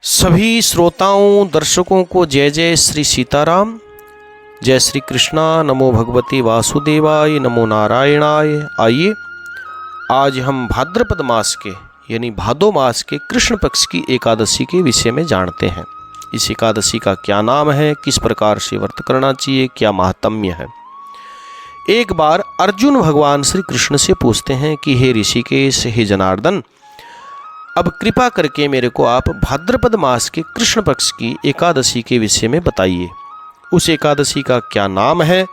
सभी श्रोताओं दर्शकों को जय जय श्री सीताराम, जय श्री कृष्णा, नमो भगवते वासुदेवाय, नमो नारायणाय। आइए आज हम भाद्रपद मास के यानी भादो मास के कृष्ण पक्ष की एकादशी के विषय में जानते हैं। इस एकादशी का क्या नाम है, किस प्रकार से व्रत करना चाहिए, क्या महात्म्य है। एक बार अर्जुन भगवान श्री कृष्ण से पूछते हैं कि हे ऋषिकेश, हे जनार्दन, अब कृपा करके मेरे को आप भाद्रपद मास के कृष्ण पक्ष की एकादशी के विषय में बताइए। उस एकादशी का क्या नाम है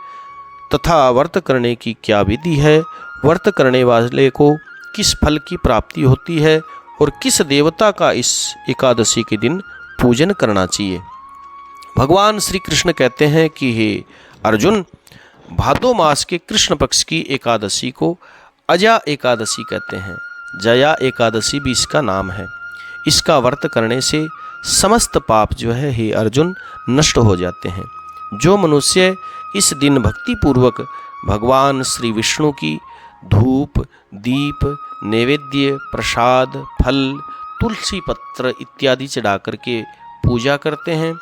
तथा व्रत करने की क्या विधि है, व्रत करने वाले को किस फल की प्राप्ति होती है और किस देवता का इस एकादशी के दिन पूजन करना चाहिए। भगवान श्री कृष्ण कहते हैं कि हे अर्जुन, भादो मास के कृष्ण पक्ष की एकादशी को अजा एकादशी कहते हैं। जया एकादशी भी इसका नाम है। इसका व्रत करने से समस्त पाप जो है हे अर्जुन नष्ट हो जाते हैं। जो मनुष्य इस दिन भक्ति पूर्वक भगवान श्री विष्णु की धूप, दीप, नैवेद्य, प्रसाद, फल, तुलसी पत्र इत्यादि चढ़ा करके पूजा करते हैं,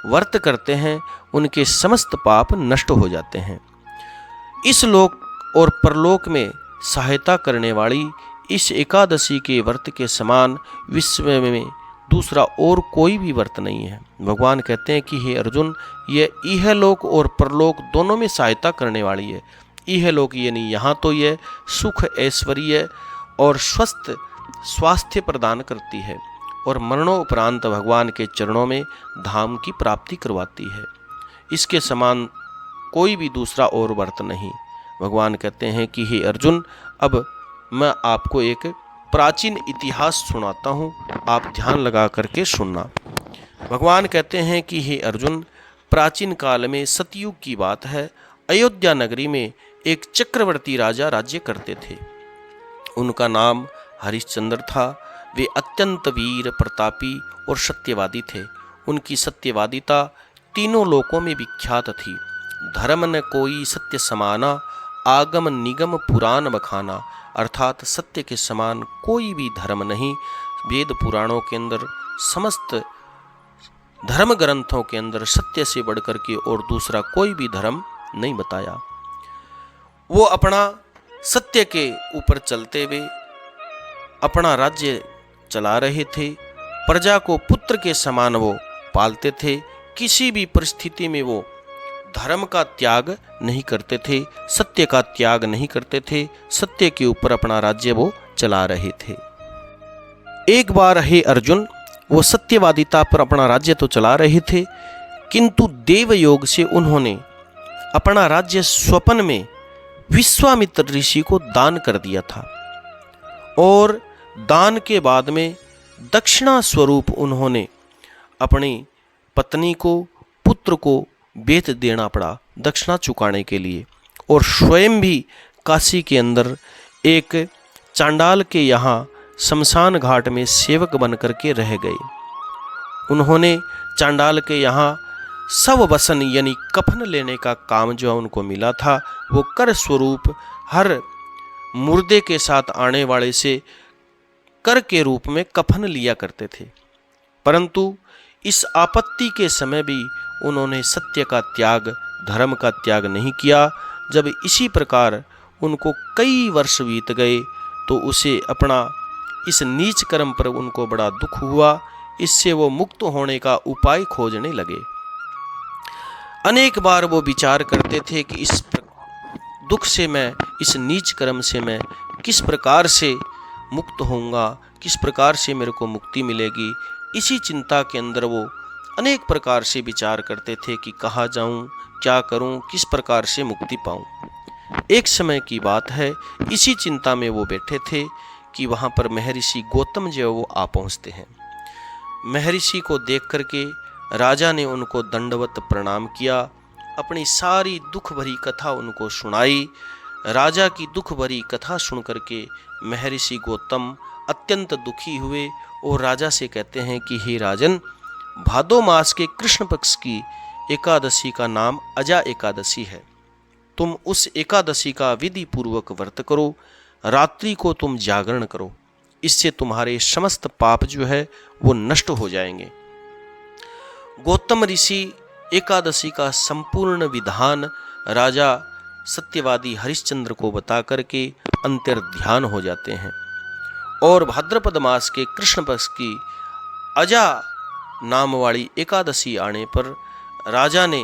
व्रत करते हैं, उनके समस्त पाप नष्ट हो जाते हैं। इस लोक और परलोक में सहायता करने वाली इस एकादशी के व्रत के समान विश्व में दूसरा और कोई भी व्रत नहीं है। भगवान कहते हैं कि हे अर्जुन, यह इहलोक और परलोक दोनों में सहायता करने वाली है। इहलोक यानी यहाँ तो यह सुख, ऐश्वर्य और स्वस्थ स्वास्थ्य प्रदान करती है और मरणोपरांत भगवान के चरणों में धाम की प्राप्ति करवाती है। इसके समान कोई भी दूसरा और व्रत नहीं। भगवान कहते हैं कि हे अर्जुन, अब मैं आपको एक प्राचीन इतिहास सुनाता हूँ, आप ध्यान लगा करके सुनना। भगवान कहते हैं कि हे अर्जुन, प्राचीन काल में सतयुग की बात है। अयोध्या नगरी में एक चक्रवर्ती राजा राज्य करते थे। उनका नाम हरिश्चंद्र था। वे अत्यंत वीर, प्रतापी और सत्यवादी थे। उनकी सत्यवादिता तीनों लोकों में विख्यात थी। धर्म न कोई सत्य समाना, आगम निगम पुराण बखाना, अर्थात सत्य के समान कोई भी धर्म नहीं। वेद पुराणों के अंदर, समस्त धर्म ग्रंथों के अंदर सत्य से बढ़कर के और दूसरा कोई भी धर्म नहीं बताया। वो अपना सत्य के ऊपर चलते हुए अपना राज्य चला रहे थे। प्रजा को पुत्र के समान वो पालते थे। किसी भी परिस्थिति में वो धर्म का त्याग नहीं करते थे, सत्य का त्याग नहीं करते थे। सत्य के ऊपर अपना राज्य वो चला रहे थे। एक बार हे अर्जुन, वो सत्यवादिता पर अपना राज्य तो चला रहे थे, किंतु देव योग से उन्होंने अपना राज्य स्वप्न में विश्वामित्र ऋषि को दान कर दिया था और दान के बाद में दक्षिणा स्वरूप उन्होंने अपनी पत्नी को, पुत्र को बेच देना पड़ा दक्षिणा चुकाने के लिए। और स्वयं भी काशी के अंदर एक चांडाल के यहाँ शमशान घाट में सेवक बन करके रह गए। उन्होंने चांडाल के यहाँ सब वसन यानी कफन लेने का काम जो उनको मिला था, वो कर स्वरूप हर मुर्दे के साथ आने वाले से कर के रूप में कफन लिया करते थे। परंतु इस आपत्ति के समय भी उन्होंने सत्य का त्याग, धर्म का त्याग नहीं किया। जब इसी प्रकार उनको कई वर्ष बीत गए तो उसे अपना इस नीच कर्म पर उनको बड़ा दुख हुआ। इससे वो मुक्त होने का उपाय खोजने लगे। अनेक बार वो विचार करते थे कि इस दुख से मैं, इस नीच कर्म से मैं किस प्रकार से मुक्त होऊंगा, किस प्रकार से मेरे को मुक्ति मिलेगी। इसी चिंता के अंदर वो अनेक प्रकार से विचार करते थे कि कहाँ जाऊं, क्या करूं, किस प्रकार से मुक्ति पाऊं। एक समय की बात है, इसी चिंता में वो बैठे थे कि वहाँ पर महर्षि गौतम जो वो आ पहुँचते हैं। महर्षि को देख करके राजा ने उनको दंडवत प्रणाम किया, अपनी सारी दुख भरी कथा उनको सुनाई। राजा की दुख भरी कथा सुन करके महर्षि गौतम अत्यंत दुखी हुए और राजा से कहते हैं कि हे राजन, भादो मास के कृष्ण पक्ष की एकादशी का नाम अजा एकादशी है। तुम उस एकादशी का विधि पूर्वक व्रत करो, रात्रि को तुम जागरण करो। इससे तुम्हारे समस्त पाप जो है वो नष्ट हो जाएंगे। गौतम ऋषि एकादशी का संपूर्ण विधान राजा सत्यवादी हरिश्चंद्र को बता करके अंतर्ध्यान हो जाते हैं और भाद्रपद मास के कृष्ण पक्ष की अजा नाम वाली एकादशी आने पर राजा ने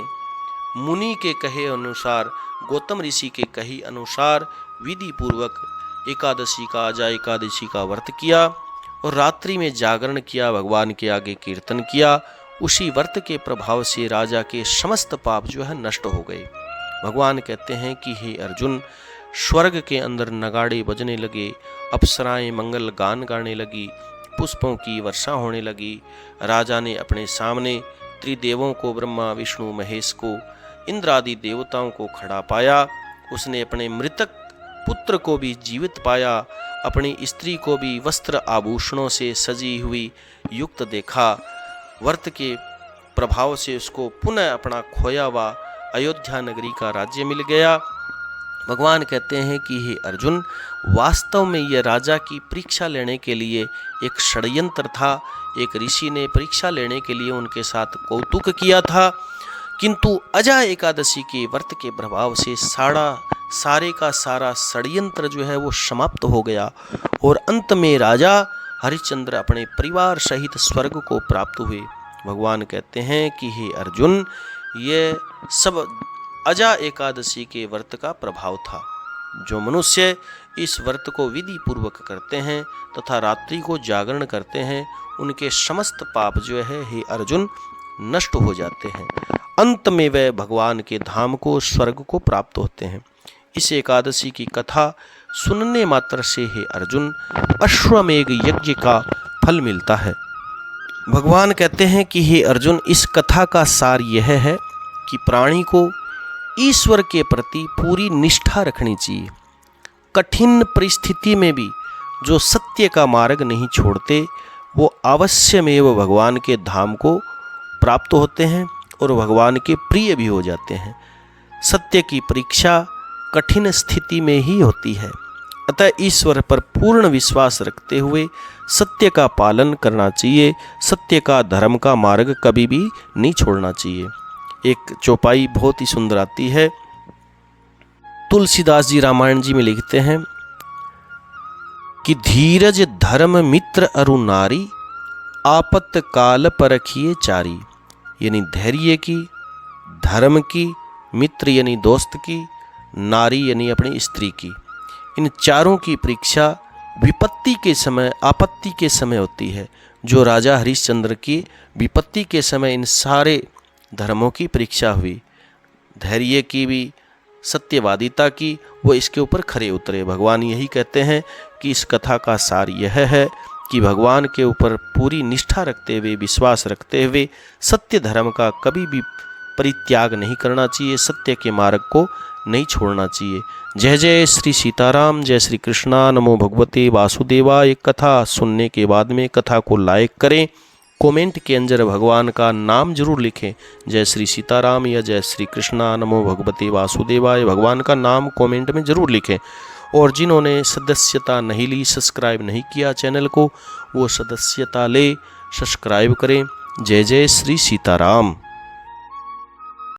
मुनि के कहे अनुसार, गौतम ऋषि के कहे अनुसार विधि पूर्वक एकादशी का, अजा एकादशी का व्रत किया और रात्रि में जागरण किया, भगवान के आगे कीर्तन किया। उसी व्रत के प्रभाव से राजा के समस्त पाप जो है नष्ट हो गए। भगवान कहते हैं कि हे अर्जुन, स्वर्ग के अंदर नगाड़े बजने लगे, अप्सराएं मंगल गान गाने लगी, पुष्पों की वर्षा होने लगी। राजा ने अपने सामने त्रिदेवों को, ब्रह्मा विष्णु महेश को, इंद्र आदि देवताओं को खड़ा पाया। उसने अपने मृतक पुत्र को भी जीवित पाया, अपनी स्त्री को भी वस्त्र आभूषणों से सजी हुई युक्त देखा। व्रत के प्रभाव से उसको पुनः अपना खोया हुआ अयोध्या नगरी का राज्य मिल गया। भगवान कहते हैं कि हे अर्जुन, वास्तव में यह राजा की परीक्षा लेने के लिए एक षड्यंत्र था। एक ऋषि ने परीक्षा लेने के लिए उनके साथ कौतुक किया था, किंतु अजा एकादशी के व्रत के प्रभाव से सारे का सारा षड्यंत्र जो है वो समाप्त हो गया और अंत में राजा हरिश्चंद्र अपने परिवार सहित स्वर्ग को प्राप्त हुए। भगवान कहते हैं कि हे अर्जुन, ये सब अजा एकादशी के व्रत का प्रभाव था। जो मनुष्य इस व्रत को विधि पूर्वक करते हैं तथा रात्रि को जागरण करते हैं, उनके समस्त पाप जो है हे अर्जुन नष्ट हो जाते हैं। अंत में वे भगवान के धाम को, स्वर्ग को प्राप्त होते हैं। इस एकादशी की कथा सुनने मात्र से हे अर्जुन अश्वमेघ यज्ञ का फल मिलता है। भगवान कहते हैं कि हे अर्जुन, इस कथा का सार यह है कि प्राणी को ईश्वर के प्रति पूरी निष्ठा रखनी चाहिए। कठिन परिस्थिति में भी जो सत्य का मार्ग नहीं छोड़ते, वो अवश्यमेव भगवान के धाम को प्राप्त होते हैं और भगवान के प्रिय भी हो जाते हैं। सत्य की परीक्षा कठिन स्थिति में ही होती है। अतः ईश्वर पर पूर्ण विश्वास रखते हुए सत्य का पालन करना चाहिए। सत्य का, धर्म का मार्ग कभी भी नहीं छोड़ना चाहिए। एक चौपाई बहुत ही सुंदर आती है। तुलसीदास जी रामायण जी में लिखते हैं कि धीरज धर्म मित्र अरु नारी, आपत काल परखिए चारी। यानी धैर्य की, धर्म की, मित्र यानी दोस्त की, नारी यानी अपनी स्त्री की, इन चारों की परीक्षा विपत्ति के समय, आपत्ति के समय होती है। जो राजा हरिश्चंद्र की विपत्ति के समय इन सारे धर्मों की परीक्षा हुई, धैर्य की भी, सत्यवादिता की, वो इसके ऊपर खरे उतरे। भगवान यही कहते हैं कि इस कथा का सार यह है कि भगवान के ऊपर पूरी निष्ठा रखते हुए, विश्वास रखते हुए सत्य धर्म का कभी भी परित्याग नहीं करना चाहिए, सत्य के मार्ग को नहीं छोड़ना चाहिए। जय जय श्री सीताराम, जय श्री कृष्णा, नमो भगवते वासुदेवाय। कथा सुनने के बाद में कथा को लाइक करें, कमेंट के अंदर भगवान का नाम जरूर लिखें, जय श्री सीताराम या जय श्री कृष्णा, नमो भगवते वासुदेवाय। भगवान का नाम कमेंट में जरूर लिखें। और जिन्होंने सदस्यता नहीं ली, सब्सक्राइब नहीं किया चैनल को, वो सदस्यता ले, सब्सक्राइब करें। जय जय श्री सीताराम।